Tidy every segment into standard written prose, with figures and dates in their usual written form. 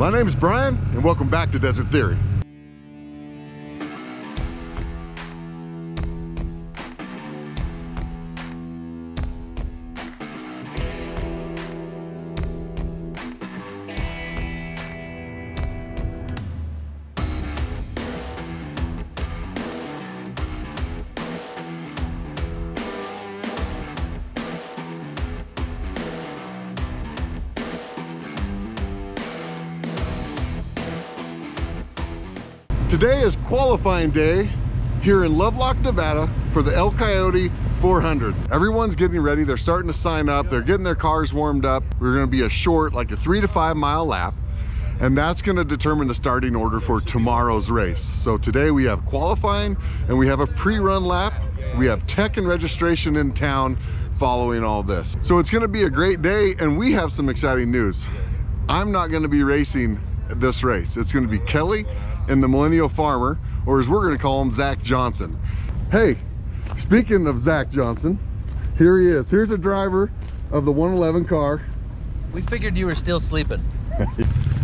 My name's Brian, and welcome back to Desert Theory. Today is qualifying day here in Lovelock, Nevada for the El Coyote 400. Everyone's getting ready. They're starting to sign up. They're getting their cars warmed up. We're going to be a short, like a 3 to 5 mile lap. And that's going to determine the starting order for tomorrow's race. So today we have qualifying and we have a pre-run lap. We have tech and registration in town following all this. So it's going to be a great day, and we have some exciting news. I'm not going to be racing this race. It's going to be Kelly and the Millennial farmer, or as we're going to call him, Zach Johnson. Hey, speaking of Zach Johnson, here he is. Here's a driver of the 111 car. We figured you were still sleeping.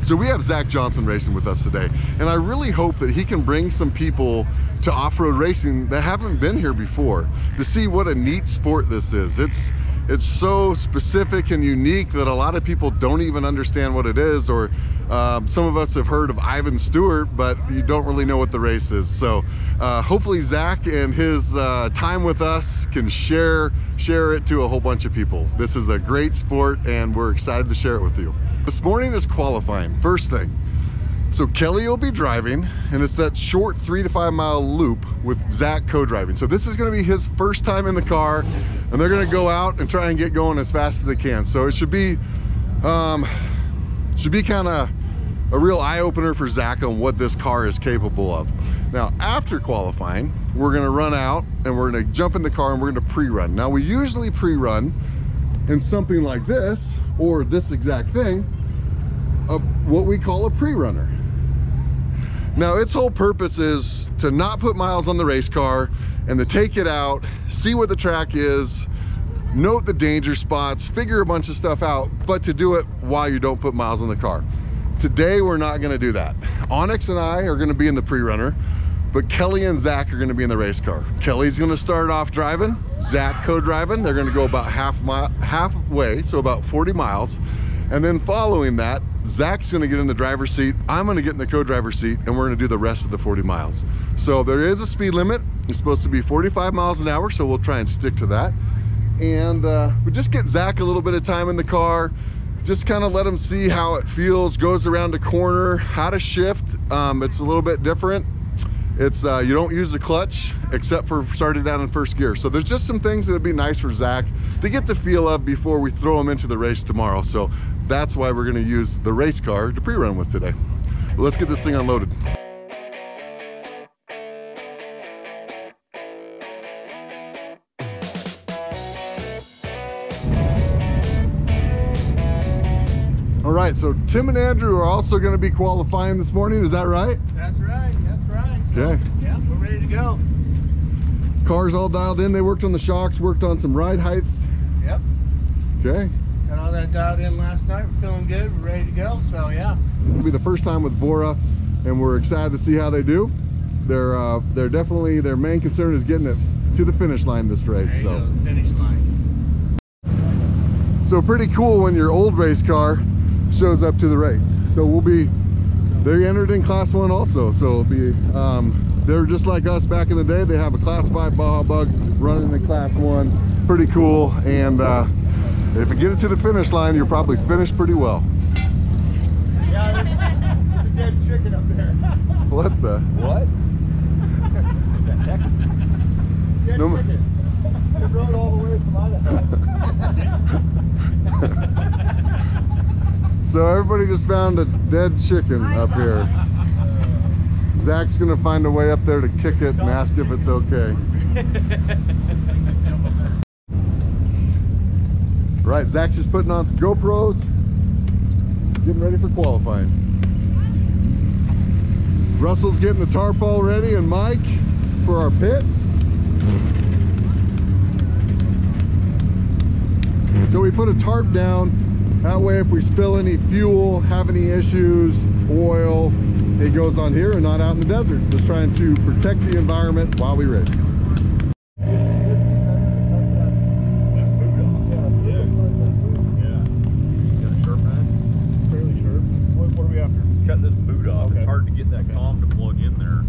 So we have Zach Johnson racing with us today, and I really hope that he can bring some people to off-road racing that haven't been here before to see what a neat sport this is. It's so specific and unique that a lot of people don't even understand what it is, or some of us have heard of Ivan Stewart, but you don't really know what the race is. So hopefully Zach and his time with us can share it to a whole bunch of people. This is a great sport, and we're excited to share it with you. This morning is qualifying, first thing. So Kelly will be driving, and it's that short 3 to 5 mile loop with Zach co-driving. So this is going to be his first time in the car, and they're going to go out and try and get going as fast as they can. So it should be kind of a real eye-opener for Zach on what this car is capable of. Now, after qualifying, we're going to run out and we're going to jump in the car and we're going to pre-run. Now, we usually pre-run in something like this, or this exact thing, what we call a pre-runner. Now, its whole purpose is to not put miles on the race car and to take it out, see what the track is, note the danger spots, figure a bunch of stuff out, but to do it while you don't put miles on the car. Today, we're not gonna do that. Onyx and I are gonna be in the pre-runner, but Kelly and Zach are gonna be in the race car. Kelly's gonna start off driving, Zach co-driving. They're gonna go about halfway, so about 40 miles. And then following that, Zach's gonna get in the driver's seat, I'm gonna get in the co-driver's seat, and we're gonna do the rest of the 40 miles. So there is a speed limit. It's supposed to be 45 miles an hour, so we'll try and stick to that. And we just get Zach a little bit of time in the car, just kind of let him see how it feels, goes around a corner, how to shift. It's a little bit different. It's you don't use the clutch except for starting down in first gear. So there's just some things that would be nice for Zach to get the feel of before we throw him into the race tomorrow. So that's why we're gonna use the race car to pre-run with today. Well, let's get this thing unloaded. All right, so Tim and Andrew are also gonna be qualifying this morning, is that right? That's right, So, okay. Yeah, we're ready to go. Car's all dialed in. They worked on the shocks, worked on some ride height. Yep. Okay. Got all that dialed in last night. We're feeling good. We're ready to go. So yeah. It'll be the first time with VORRA, and we're excited to see how they do. They're definitely, their main concern is getting it to the finish line this race. There you So go, finish line. So pretty cool when your old race car shows up to the race. So they entered in class 1 also. So it'll be, they're just like us back in the day. They have a class 5 Baja Bug running in class 1. Pretty cool. And if you get it to the finish line, you're probably finished pretty well. Yeah, there's a dead chicken up there. What the? What? Dead No, chicken. They rode all the way from Idaho. So everybody just found a dead chicken up here. Zach's gonna find a way up there to kick it and ask if it's okay. Right, Zach's just putting on some GoPros, getting ready for qualifying. Russell's getting the tarpaul ready, and Mike for our pits. So we put a tarp down That way, if we spill any fuel, have any issues, oil, it goes on here and not out in the desert. Just trying to protect the environment while we race. Cut this boot off. Okay. It's hard to get that comm to plug in there.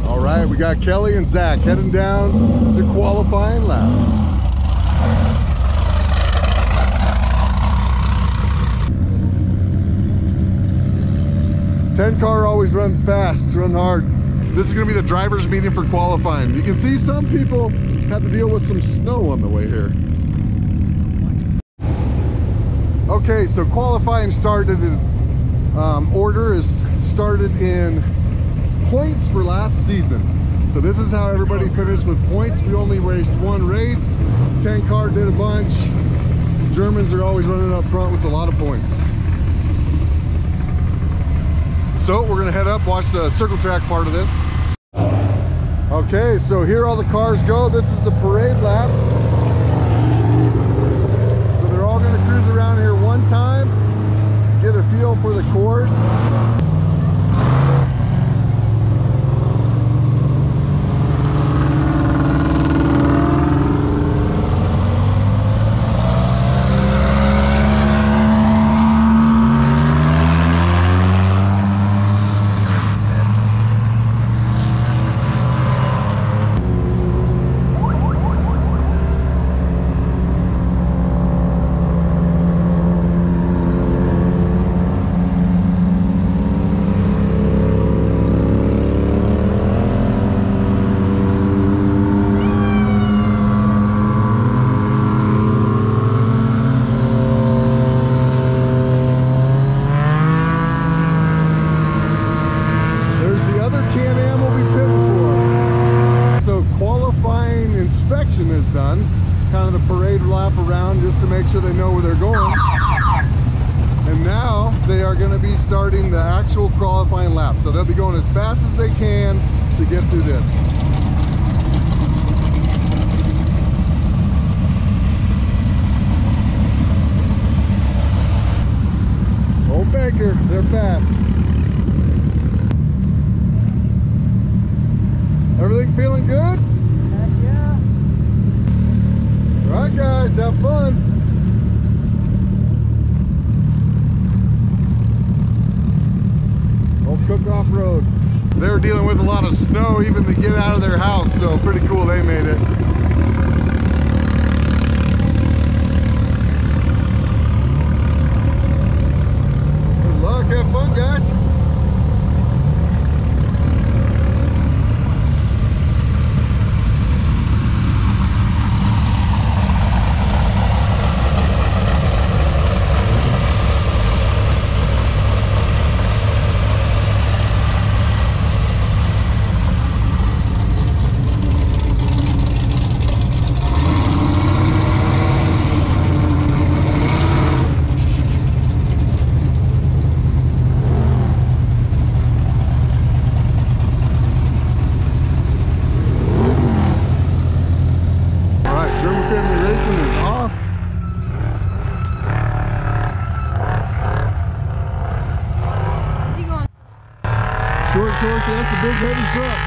All right, we got Kelly and Zach heading down to qualifying lap. Car always runs fast, run hard. This is going to be the driver's meeting for qualifying. You can see some people have to deal with some snow on the way here. Okay, so qualifying started in order is started in points for last season. So this is how everybody finished with points. We only raced one race. Ken Carr did a bunch. Germans are always running up front with a lot of points. So we're gonna head up, watch the circle track part of this. Okay, so here all the cars go. This is the parade lap. So they're all gonna cruise around here one time, get a feel for the course. Is done, kind of the parade lap around just to make sure they know where they're going. And now they are going to be starting the actual qualifying lap. So they'll be going as fast as they can to get through this. Old Baker, they're fast. Everything feeling good? All right, guys, have fun. Old Cook Off-Road. They were dealing with a lot of snow even to get out of their house, so pretty cool they made it. Good luck, have fun, guys. Short course, that's a big heavy truck.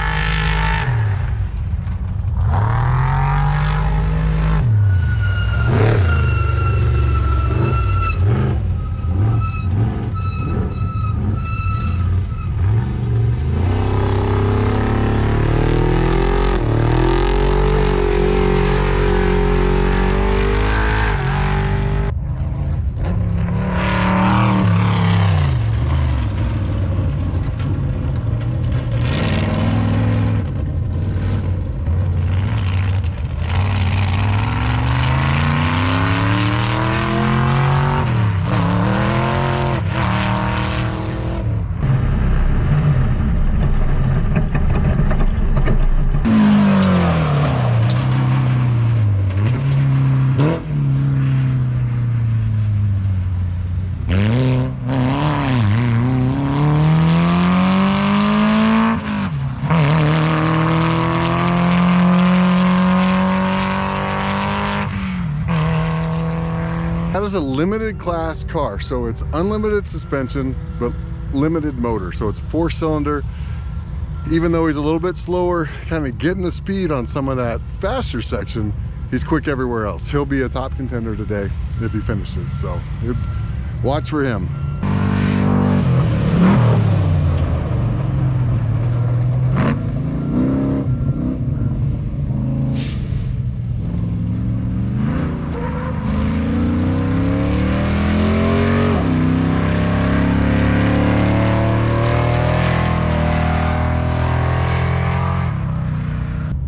is a limited class car, so it's unlimited suspension, but limited motor. So it's a 4-cylinder. Even though he's a little bit slower, kind of getting the speed on some of that faster section, he's quick everywhere else. He'll be a top contender today if he finishes. So watch for him.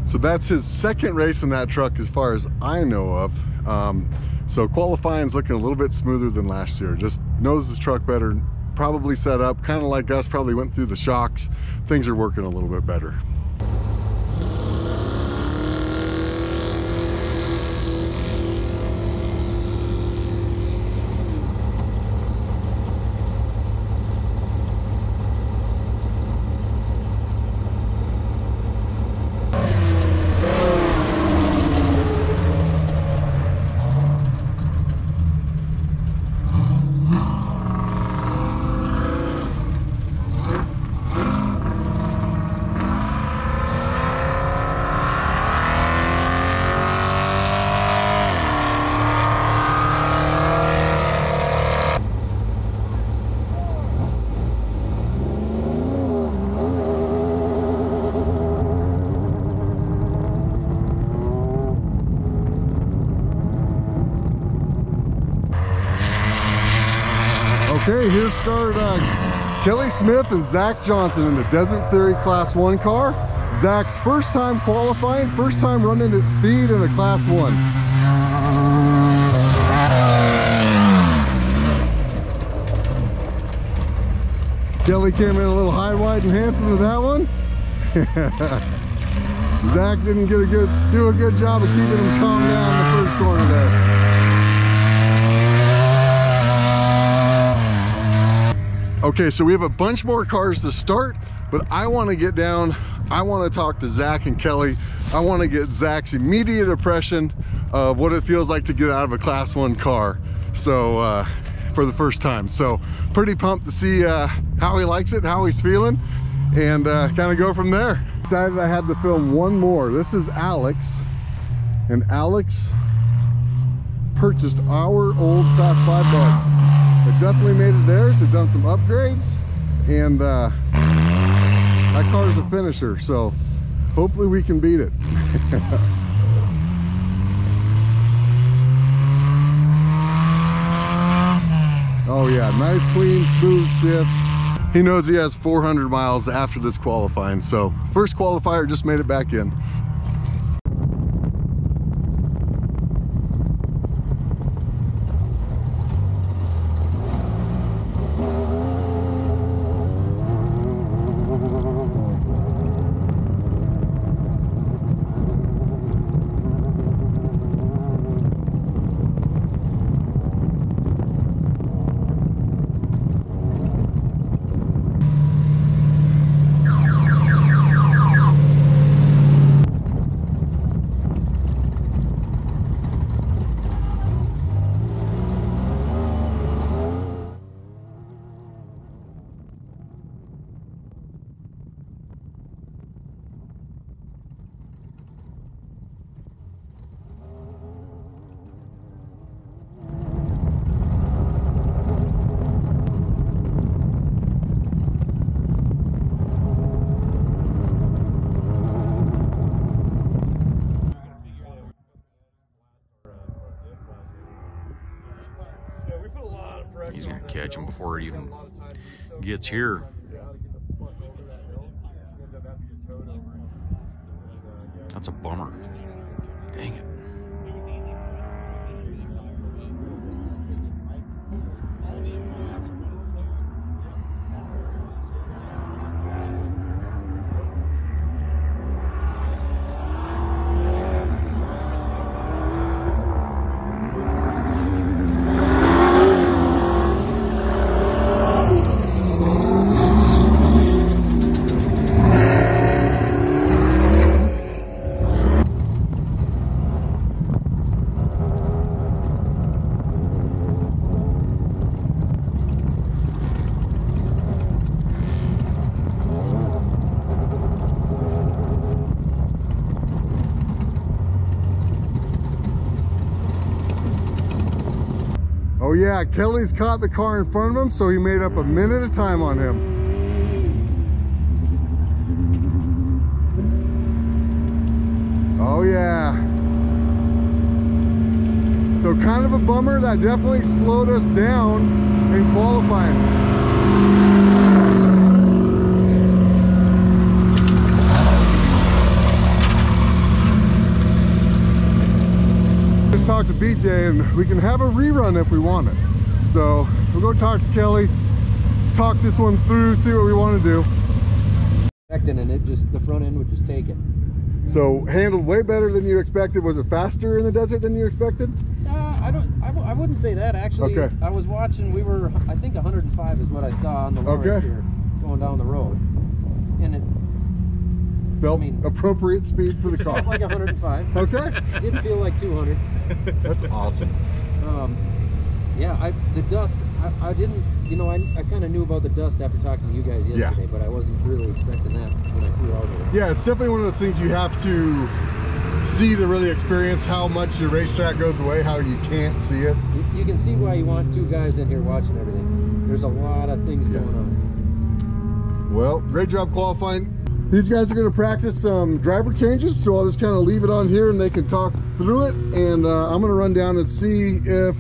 So that's his second race in that truck as far as I know of. So qualifying's looking a little bit smoother than last year. Just knows his truck better, probably set up, kind of like us, probably went through the shocks. Things are working a little bit better. Okay, here start Kelly Smith and Zach Johnson in the Desert Theory Class 1 car. Zach's first time qualifying, first time running at speed in a Class 1. Kelly came in a little high, wide, and handsome to that one. Zach didn't do a good job of keeping him calm down in the first corner there. Okay, so we have a bunch more cars to start, but I want to get down. I want to talk to Zach and Kelly. I want to get Zach's immediate impression of what it feels like to get out of a Class 1 car. So for the first time. So pretty pumped to see how he likes it, how he's feeling, and kind of go from there. Decided I had to film one more. This is Alex, and Alex purchased our old Class 5 bug. They definitely made it theirs. They've done some upgrades, and that car's a finisher, so hopefully we can beat it. Oh yeah, nice clean smooth shifts. He knows he has 400 miles after this qualifying, so first qualifier just made it back in. He's gonna catch him before it even gets here. That's a bummer. Dang it. Oh yeah, Kelly's caught the car in front of him, so he made up a minute of time on him. Oh yeah. So kind of a bummer, that definitely slowed us down in qualifying. Just talked to BJ and we can have a rerun if we want it. So we'll go talk to Kelly, talk this one through, see what we want to do. And it just, the front end would just take it. So handled way better than you expected. Was it faster in the desert than you expected? I wouldn't say that actually. Okay. I was watching, we were, I think 105 is what I saw on the lines here going down the road. And it felt appropriate speed for the car. Felt like 105. Okay. Didn't feel like 200. That's awesome. Yeah, the dust, I didn't, you know, I kind of knew about the dust after talking to you guys yesterday, but I wasn't really expecting that when I flew out here. Yeah, it's definitely one of those things you have to see to really experience how much your racetrack goes away, how you can't see it. You can see why you want two guys in here watching everything. There's a lot of things going on. Well, great job qualifying. These guys are going to practice some driver changes, so I'll just kind of leave it on here and they can talk through it. And I'm going to run down and see if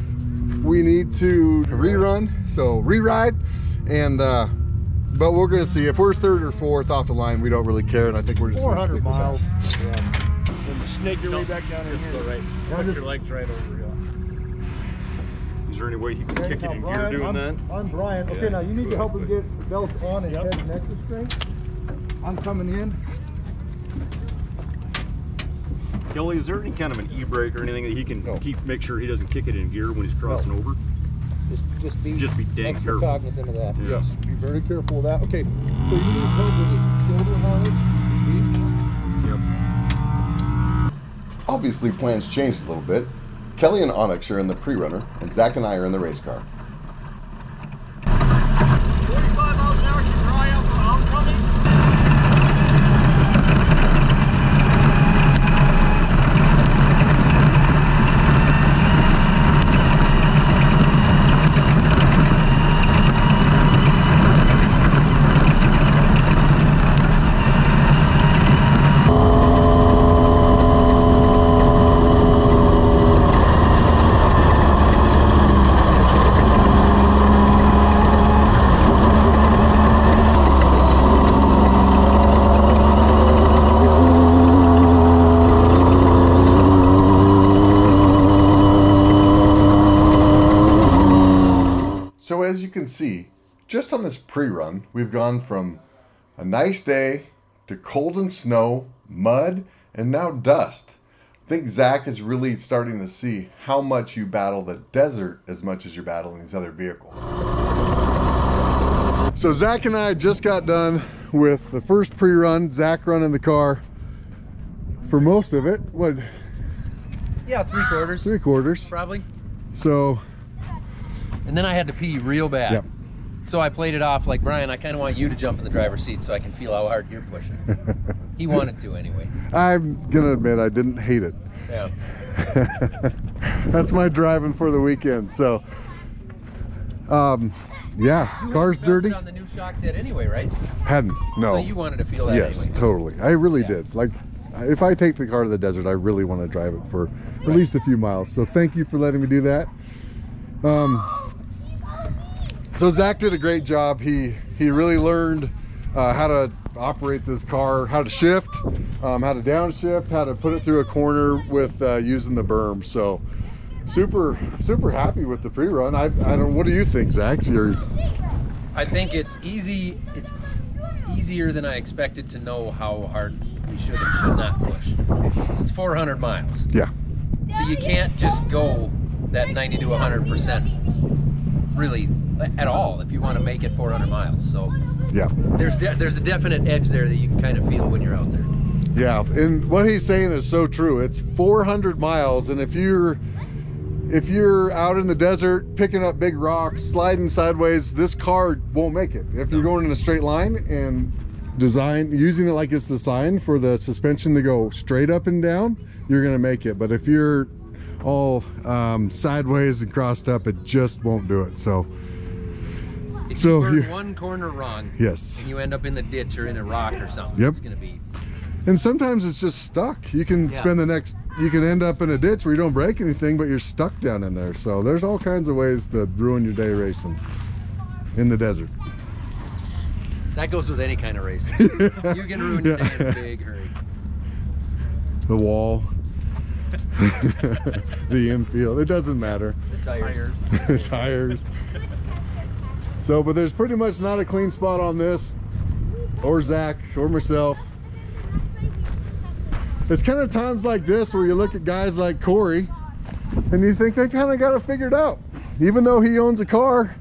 we need to rerun, so re-ride, and but we're going to see if we're third or fourth off the line. We don't really care, and I think we're just 400 miles. Yeah. And the snake your way back down in here. Go right. Put your legs right over. Is there any way you can kick it in gear doing that? I'm Brian. Okay, now you need to help him get the belts on and head and neck restraint. I'm coming in. Kelly, is there any kind of an e-brake or anything that he can make sure he doesn't kick it in gear when he's crossing over? Just be dang extra careful. cognizant of that. Yeah. Yes, be very careful of that. Okay, so you need help with his shoulder harness. Yep. Obviously, plans changed a little bit. Kelly and Onyx are in the pre-runner, and Zach and I are in the race car. 45 miles an hour, keep your eye out for oncoming. So as you can see, just on this pre-run, we've gone from a nice day to cold and snow, mud, and now dust. I think Zach is really starting to see how much you battle the desert as much as you're battling these other vehicles. So Zach and I just got done with the first pre-run. Zach running the car for most of it. What? Yeah, 3/4. 3/4. Probably. So. And then I had to pee real bad. Yep. So I played it off like, Brian, I kind of want you to jump in the driver's seat so I can feel how hard you're pushing. He wanted to anyway. I'm gonna admit I didn't hate it. Yeah. That's my driving for the weekend. So, yeah, car's dirty. On the new shocks yet anyway, right? Hadn't, no. So you wanted to feel that yes, anyway. totally. I really did. Like, if I take the car to the desert, I really want to drive it for at least a few miles. So thank you for letting me do that. So Zach did a great job. He really learned how to operate this car, how to shift, how to downshift, how to put it through a corner with using the berm. So super happy with the pre-run. I don't. What do you think, Zach? I think it's easy. It's easier than I expected to know how hard we should and should not push. It's 400 miles. Yeah. So you can't just go that 90 to 100% really at all if you want to make it 400 miles. So yeah, there's a definite edge there that you can kind of feel when you're out there. Yeah, and what he's saying is so true. It's 400 miles, and if you're out in the desert picking up big rocks, sliding sideways, this car won't make it. If you're going in a straight line and using it like it's designed for the suspension to go straight up and down, you're gonna make it. But if you're all sideways and crossed up, it just won't do it. So if you burn one corner wrong, yes, and you end up in the ditch or in a rock or something, yep, it's gonna be. And sometimes it's just stuck. You can spend you can end up in a ditch where you don't break anything, but you're stuck down in there. So there's all kinds of ways to ruin your day racing in the desert. That goes with any kind of racing. You can ruin your day in a big hurry. The wall, the infield, it doesn't matter. The tires. The tires. So, but there's pretty much not a clean spot on this, or Zach, or myself. It's kind of times like this where you look at guys like Corey and you think they kind of got it figured out. Even though he owns a car,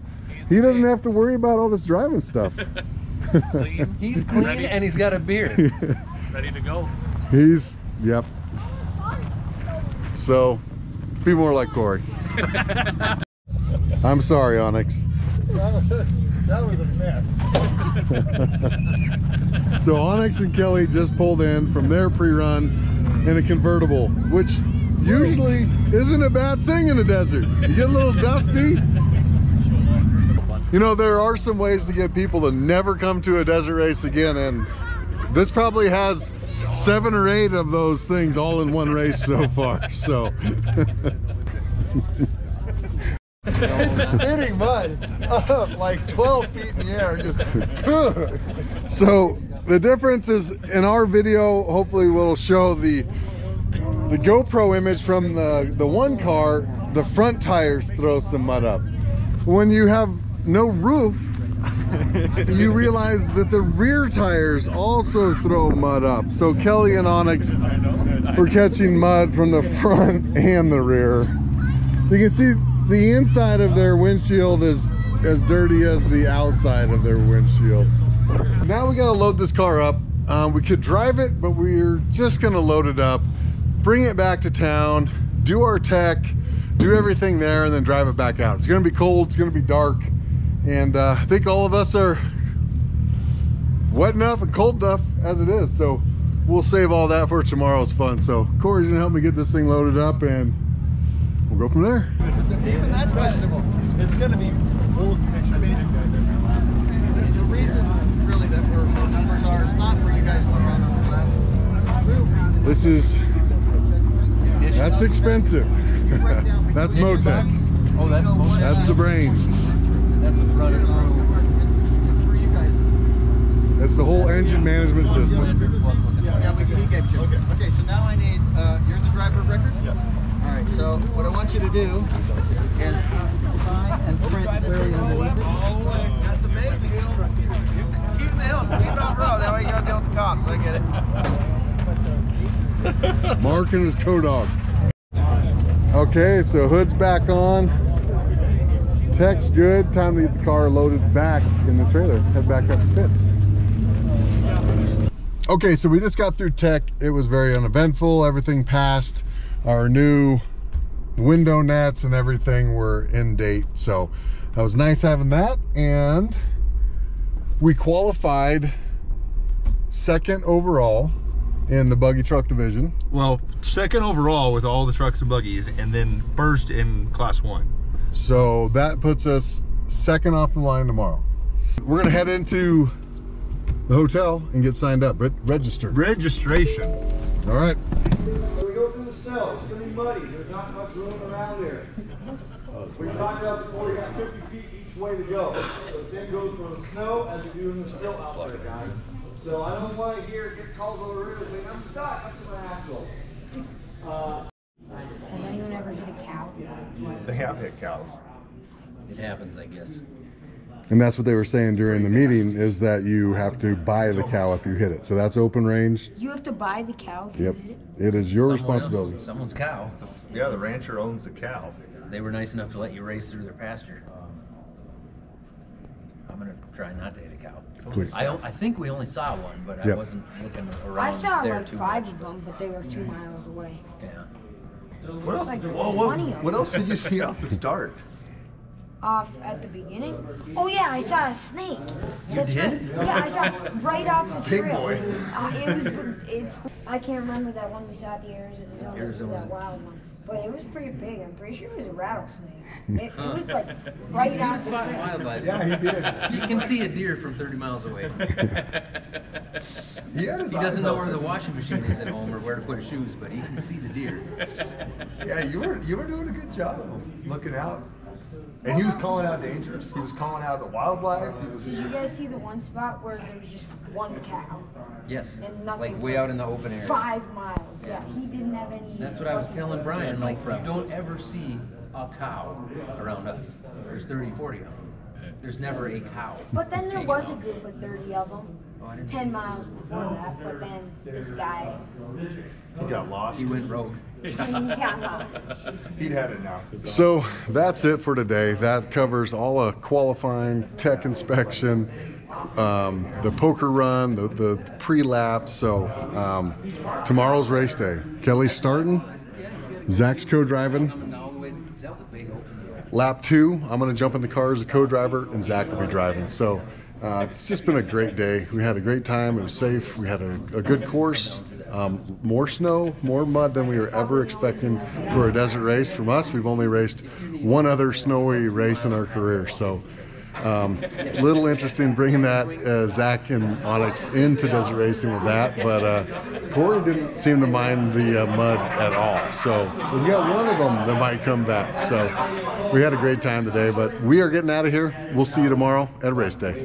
he doesn't have to worry about all this driving stuff. Clean. He's clean and he's got a beard. Ready to go. Yep. So, be more like Corey. I'm sorry, Onyx. That was a mess. So Onyx and Kelly just pulled in from their pre-run in a convertible, which usually isn't a bad thing in the desert. You get a little dusty. You know, there are some ways to get people to never come to a desert race again, and this probably has 7 or 8 of those things all in one race so far. So Spitting mud up like 12 feet in the air, just so the difference is in our video, hopefully we'll show the GoPro image from the one car, the front tires throw some mud up. When you have no roof, you realize that the rear tires also throw mud up. So Kelly and Onyx were catching mud from the front and the rear. You can see the inside of their windshield is as dirty as the outside of their windshield. Now we gotta load this car up. We could drive it, but we're just gonna load it up, bring it back to town, do our tech, do everything there, and then drive it back out. It's gonna be cold, it's gonna be dark, and I think all of us are wet enough and cold enough as it is, so we'll save all that for tomorrow's fun. So Corey's gonna help me get this thing loaded up, and we'll go from there. even that's questionable. It's going to be. I mean, the reason really that we're low numbers are is not for you guys to run on the left. That's expensive. That's Motex. Oh, that's Motex. That's the brains. That's what's running through. It's for you guys. That's the whole engine management system. Yeah, he gave you. Okay, so now I need, you're the driver of record? Yeah. All right, so what I want you to do is sign and print clearly underneath it. That's amazing. Keep the hill, keep it on road. That way you don't deal with the cops. I get it. Mark and his co-dog. Okay, so hood's back on. Tech's good. Time to get the car loaded back in the trailer. Head back up to pits. Okay, so we just got through tech. It was very uneventful. Everything passed. Our new window nets and everything were in date. So that was nice having that. And we qualified second overall in the buggy truck division. Well, second overall with all the trucks and buggies, and then first in class 1. So that puts us second off the line tomorrow. We're gonna head into the hotel and get signed up, registered. Registration. All right. We go through the snow. It's going to be muddy. There's not much room around here. We talked about before, you got 50 feet each way to go. So the same goes for the snow as you do in the silt out there, guys. So I don't want to hear get calls on the radio saying, I'm stuck up to my axle. Has anyone ever hit a cow? They have hit cows. It happens, I guess. And that's what they were saying during the meeting, is that you have to buy the cow if you hit it. So that's open range. You have to buy the cow if you Yep. hit it? It is your Someone responsibility. else, someone's cow. Yeah, the rancher owns the cow. They were nice enough to let you race through their pasture. I'm gonna try not to hit a cow. Please. I think we only saw one, but I Yep. wasn't looking around I saw there like too 5 much. of them, but they were 2 miles away. Yeah. What else? Like Whoa, 20 of what them. else did you see off the start? Off at the beginning? Oh yeah, I saw a snake. You did? Yeah, I saw right off the Big trail. boy. It was I can't remember that one we saw at the Arizona. Arizona. That wild one. But it was pretty big. I'm pretty sure it was a rattlesnake. It was like right down He's to good the spot in trail. wildlife. Yeah, he did. You can see a deer from 30 miles away. He had his He eyes doesn't know open. where the washing machine is at home or where to put his shoes, but he can see the deer. Yeah, you were doing a good job of looking out. And he was calling out dangers. He was calling out the wildlife. He was. Did you guys see the one spot where there was just one cow? Yes, And nothing like for way out in the open area. 5 miles. Yeah, he didn't have any. That's what I was telling Brian, like, you don't ever see a cow around us. There's 30, 40 of them. There's never a cow. But then there hanging was a out. group of 30 of them. Oh, I didn't 10 see miles before that, but then this guy, He got lost. He went rogue. he got lost. He'd had it now. So that's it for today. That covers all of qualifying, tech inspection, the poker run, the pre-lap. So tomorrow's race day. Kelly's starting. Zach's co-driving. Coming all the way. That was a big open deal. Lap 2, I'm going to jump in the car as a co-driver, and Zach will be driving. So it's just been a great day. We had a great time. It was safe. We had a good course. More snow, more mud than we were ever expecting for a desert race. From us, we've only raced one other snowy race in our career. So a little interesting bringing that Zach and Onyx into desert racing with that. But Corey didn't seem to mind the mud at all. So we've got one of them that might come back. So we had a great time today, but we are getting out of here. We'll see you tomorrow at race day.